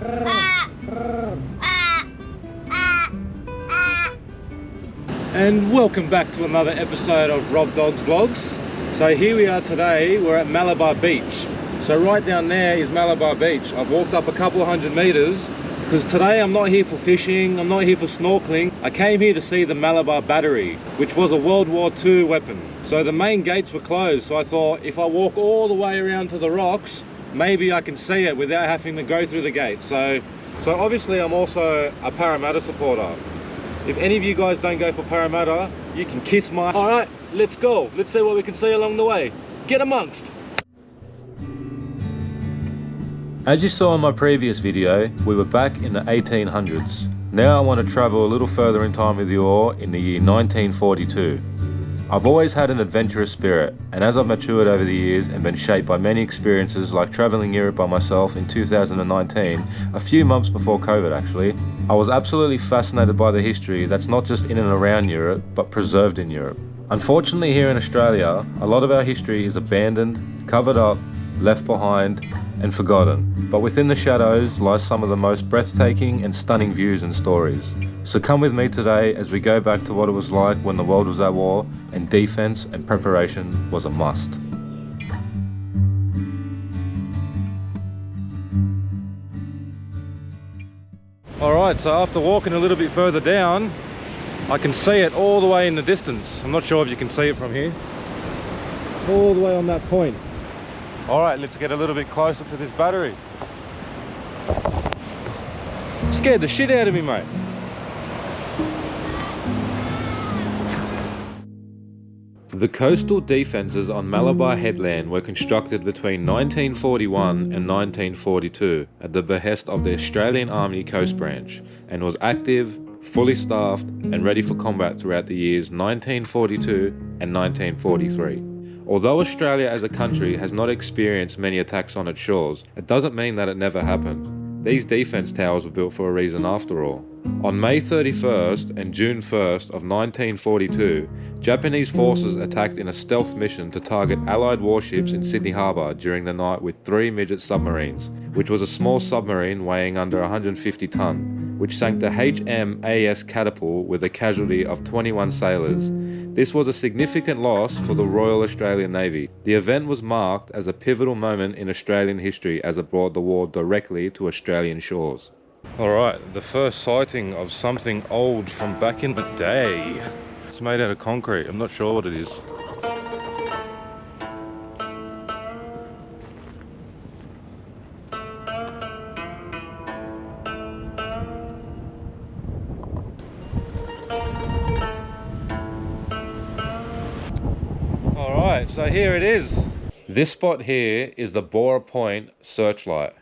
And welcome back to another episode of Rob Dog's Vlogs. So here we are today, we're at Malabar Beach. So right down there is Malabar Beach. I've walked up a couple of 100 meters because today I'm not here for fishing, I'm not here for snorkeling. I came here to see the Malabar Battery, which was a World War II weapon. So the main gates were closed, so I thought if I walk all the way around to the rocks, maybe I can see it without having to go through the gate. So obviously I'm also a Parramatta supporter. If any of you guys don't go for Parramatta, you can kiss my... Alright, let's go. Let's see what we can see along the way. Get amongst. As you saw in my previous video, we were back in the 1800s. Now I want to travel a little further in time with you all in the year 1942. I've always had an adventurous spirit, and as I've matured over the years and been shaped by many experiences like travelling Europe by myself in 2019, a few months before COVID actually, I was absolutely fascinated by the history that's not just in and around Europe, but preserved in Europe. Unfortunately here in Australia, a lot of our history is abandoned, covered up, left behind, and forgotten. But within the shadows lies some of the most breathtaking and stunning views and stories. So come with me today as we go back to what it was like when the world was at war and defense and preparation was a must. Alright, so after walking a little bit further down, I can see it all the way in the distance. I'm not sure if you can see it from here. All the way on that point. Alright, let's get a little bit closer to this battery. Scared the shit out of me, mate. The coastal defences on Malabar Headland were constructed between 1941 and 1942 at the behest of the Australian Army Coast Branch and was active, fully staffed and ready for combat throughout the years 1942 and 1943. Although Australia as a country has not experienced many attacks on its shores, it doesn't mean that it never happened. These defence towers were built for a reason after all. On May 31st and June 1st of 1942, Japanese forces attacked in a stealth mission to target Allied warships in Sydney Harbour during the night with 3 midget submarines, which was a small submarine weighing under 150 tonne, which sank the HMAS Catapult with a casualty of 21 sailors. This was a significant loss for the Royal Australian Navy. The event was marked as a pivotal moment in Australian history as it brought the war directly to Australian shores. Alright, the first sighting of something old from back in the day. It's made out of concrete, I'm not sure what it is. Alright, so here it is. This spot here is the Bora Point Searchlight.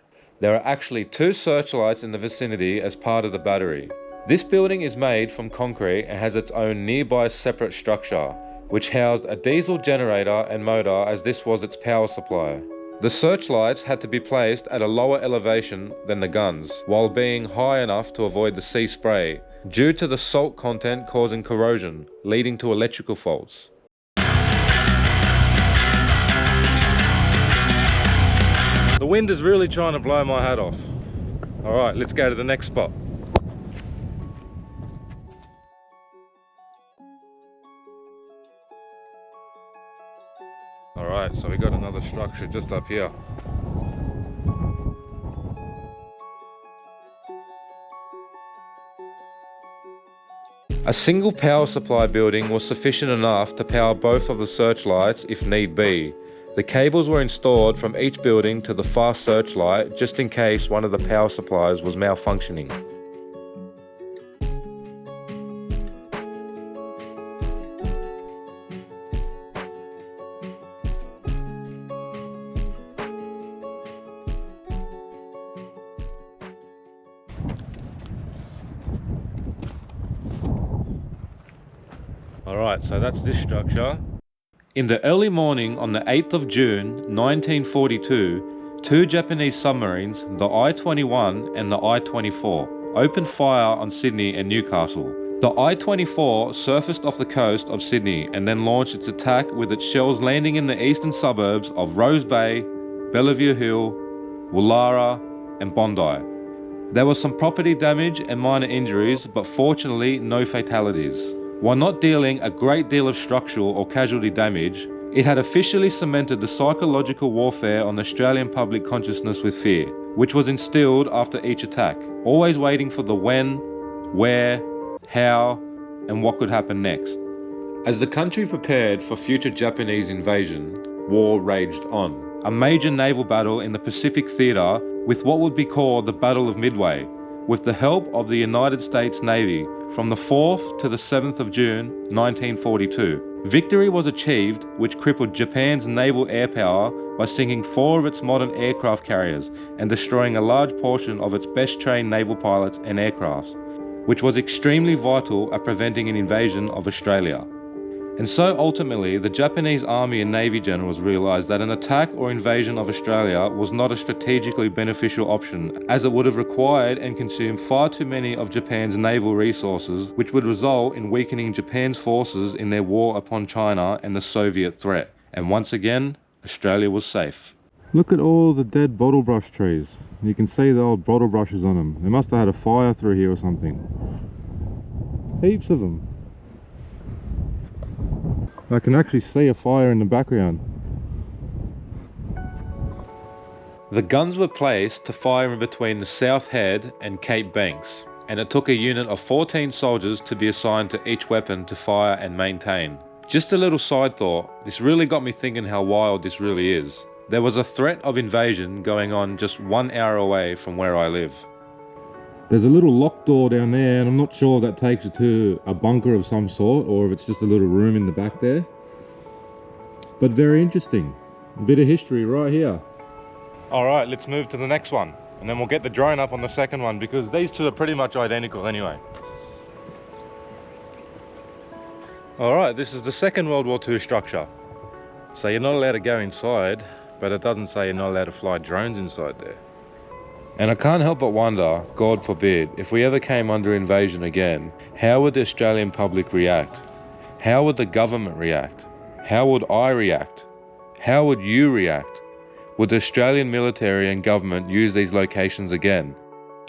There are actually 2 searchlights in the vicinity as part of the battery. This building is made from concrete and has its own nearby separate structure, which housed a diesel generator and motor as this was its power supply. The searchlights had to be placed at a lower elevation than the guns, while being high enough to avoid the sea spray, due to the salt content causing corrosion, leading to electrical faults. The wind is really trying to blow my hat off. Alright, let's go to the next spot. Alright, so we got another structure just up here. A single power supply building was sufficient enough to power both of the searchlights if need be. The cables were installed from each building to the fast searchlight just in case one of the power supplies was malfunctioning. Alright, so that's this structure. In the early morning on the 8th of June 1942, 2 Japanese submarines, the I-21 and the I-24, opened fire on Sydney and Newcastle. The I-24 surfaced off the coast of Sydney and then launched its attack with its shells landing in the eastern suburbs of Rose Bay, Bellevue Hill, Woollahra and Bondi. There was some property damage and minor injuries, but fortunately no fatalities. While not dealing a great deal of structural or casualty damage, it had officially cemented the psychological warfare on the Australian public consciousness with fear, which was instilled after each attack, always waiting for the when, where, how, and what could happen next. As the country prepared for future Japanese invasion, war raged on. A major naval battle in the Pacific Theatre with what would be called the Battle of Midway, with the help of the United States Navy from the 4th to the 7th of June 1942. Victory was achieved, which crippled Japan's naval air power by sinking 4 of its modern aircraft carriers and destroying a large portion of its best trained naval pilots and aircrafts, which was extremely vital at preventing an invasion of Australia. And so ultimately, the Japanese Army and Navy generals realised that an attack or invasion of Australia was not a strategically beneficial option, as it would have required and consumed far too many of Japan's naval resources, which would result in weakening Japan's forces in their war upon China and the Soviet threat. And once again, Australia was safe. Look at all the dead bottle brush trees. You can see the old bottle brushes on them. They must have had a fire through here or something. Heaps of them. I can actually see a fire in the background. The guns were placed to fire in between the South Head and Cape Banks, and it took a unit of 14 soldiers to be assigned to each weapon to fire and maintain. Just a little side thought, this really got me thinking how wild this really is. There was a threat of invasion going on just 1 hour away from where I live. There's a little locked door down there, and I'm not sure if that takes you to a bunker of some sort or if it's just a little room in the back there. But very interesting. A bit of history right here. Alright, let's move to the next one. And then we'll get the drone up on the second one because these two are pretty much identical anyway. Alright, this is the Second World War II structure. So you're not allowed to go inside, but it doesn't say you're not allowed to fly drones inside there. And I can't help but wonder, God forbid, if we ever came under invasion again, how would the Australian public react? How would the government react? How would I react? How would you react? Would the Australian military and government use these locations again?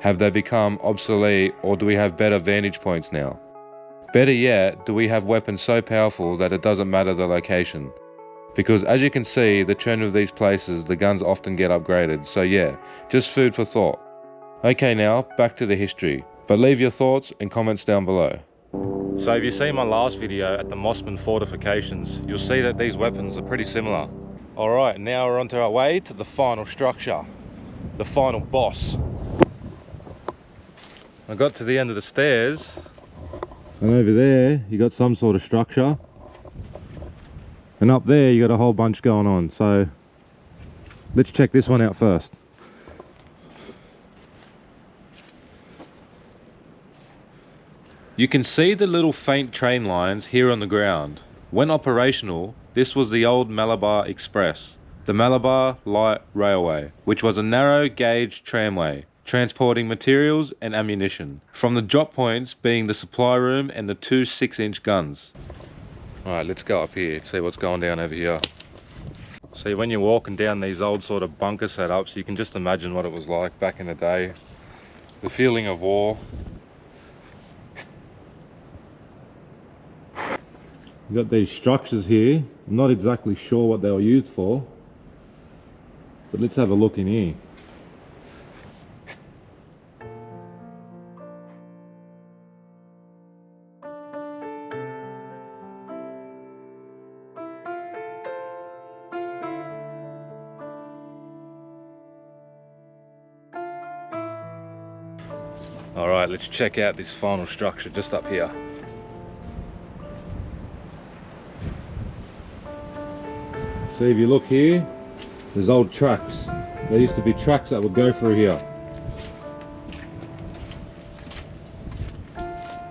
Have they become obsolete, or do we have better vantage points now? Better yet, do we have weapons so powerful that it doesn't matter the location? Because as you can see, the trend of these places, the guns often get upgraded, so yeah, just food for thought. Okay, now, back to the history, but leave your thoughts and comments down below. So if you see my last video at the Mossman fortifications, you'll see that these weapons are pretty similar. Alright, now we're onto our way to the final structure, the final boss. I got to the end of the stairs, and over there you got some sort of structure. And up there you got a whole bunch going on, so let's check this one out first. You can see the little faint train lines here on the ground. When operational, this was the old Malabar Express, the Malabar Light Railway, which was a narrow gauge tramway transporting materials and ammunition, from the drop points being the supply room and the 2 6-inch guns. Alright, let's go up here, see what's going down over here. See, when you're walking down these old sort of bunker setups, you can just imagine what it was like back in the day. The feeling of war. You've got these structures here. I'm not exactly sure what they were used for, but let's have a look in here. Alright, let's check out this final structure just up here. See, if you look here, there's old tracks. There used to be tracks that would go through here.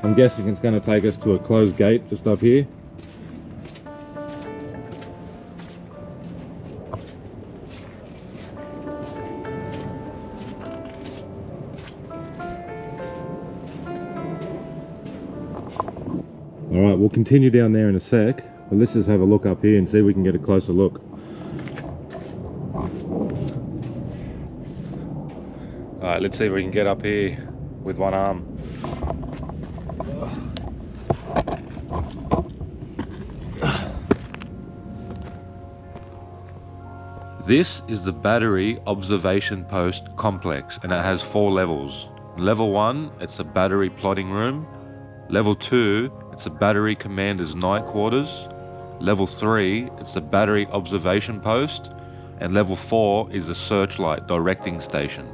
I'm guessing it's going to take us to a closed gate just up here. Alright, we'll continue down there in a sec, but let's just have a look up here and see if we can get a closer look. Alright, let's see if we can get up here with one arm. This is the Battery Observation Post Complex, and it has 4 levels. Level 1, it's a battery plotting room. Level 2, it's a battery commander's night quarters. Level 3, it's a battery observation post. And level 4 is a Searchlight directing station.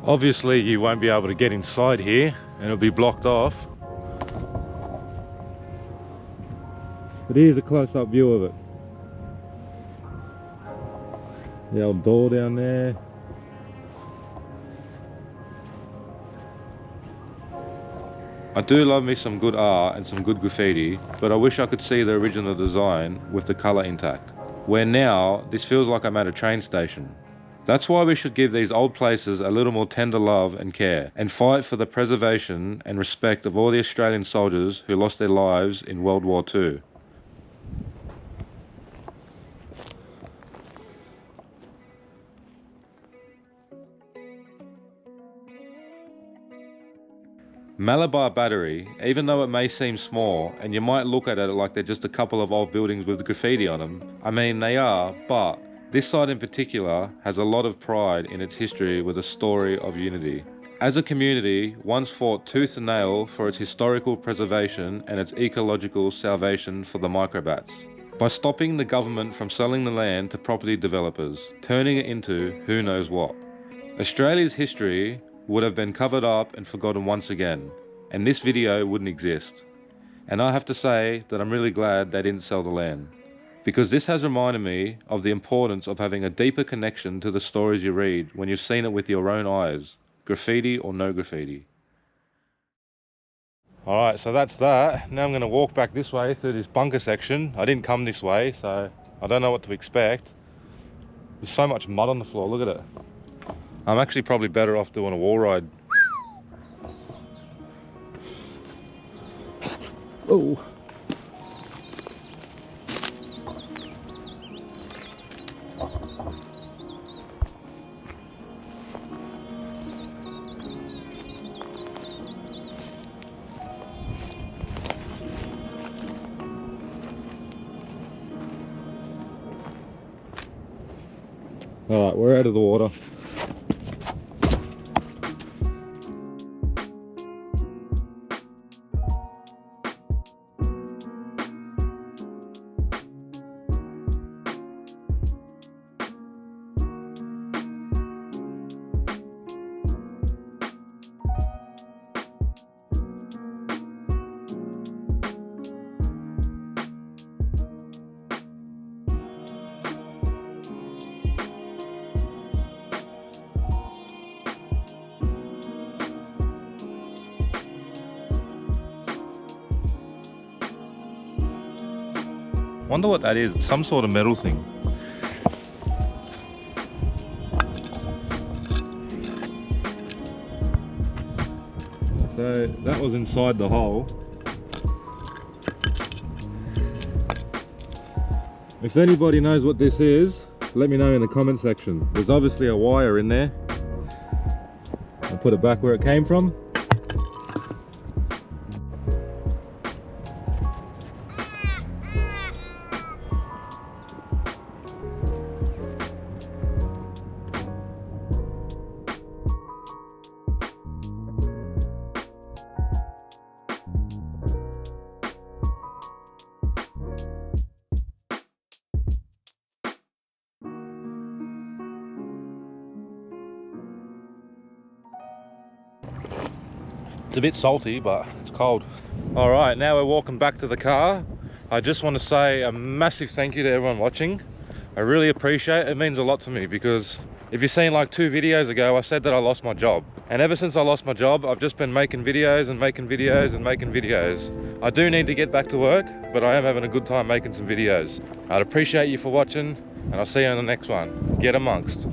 Obviously you won't be able to get inside here and it'll be blocked off. But here's a close-up view of it. The old door down there. I do love me some good art and some good graffiti, but I wish I could see the original design with the colour intact. Where now, this feels like I'm at a train station. That's why we should give these old places a little more tender love and care, and fight for the preservation and respect of all the Australian soldiers who lost their lives in World War II. Malabar Battery, even though it may seem small, and you might look at it like they're just a couple of old buildings with graffiti on them, I mean they are, but this site in particular has a lot of pride in its history with a story of unity. As a community, once fought tooth and nail for its historical preservation and its ecological salvation for the microbats. By stopping the government from selling the land to property developers, turning it into who knows what. Australia's history would have been covered up and forgotten once again, and this video wouldn't exist. And I have to say that I'm really glad they didn't sell the land, because this has reminded me of the importance of having a deeper connection to the stories you read when you've seen it with your own eyes, graffiti or no graffiti. Alright, so that's that. Now I'm going to walk back this way through this bunker section. I didn't come this way, so I don't know what to expect. There's so much mud on the floor, look at it. I'm actually probably better off doing a wall ride. Oh. Alright, we're out of the water. Wonder what that is. It's some sort of metal thing. So that was inside the hole. If anybody knows what this is, let me know in the comment section. There's obviously a wire in there. I'll put it back where it came from. It's a bit salty, but it's cold. All right, now we're walking back to the car. I just want to say a massive thank you to everyone watching. I really appreciate it. It means a lot to me, because if you've seen like 2 videos ago, I said that I lost my job. And ever since I lost my job, I've just been making videos and making videos and making videos. I do need to get back to work, but I am having a good time making some videos. I'd appreciate you for watching, and I'll see you on the next one. Get amongst.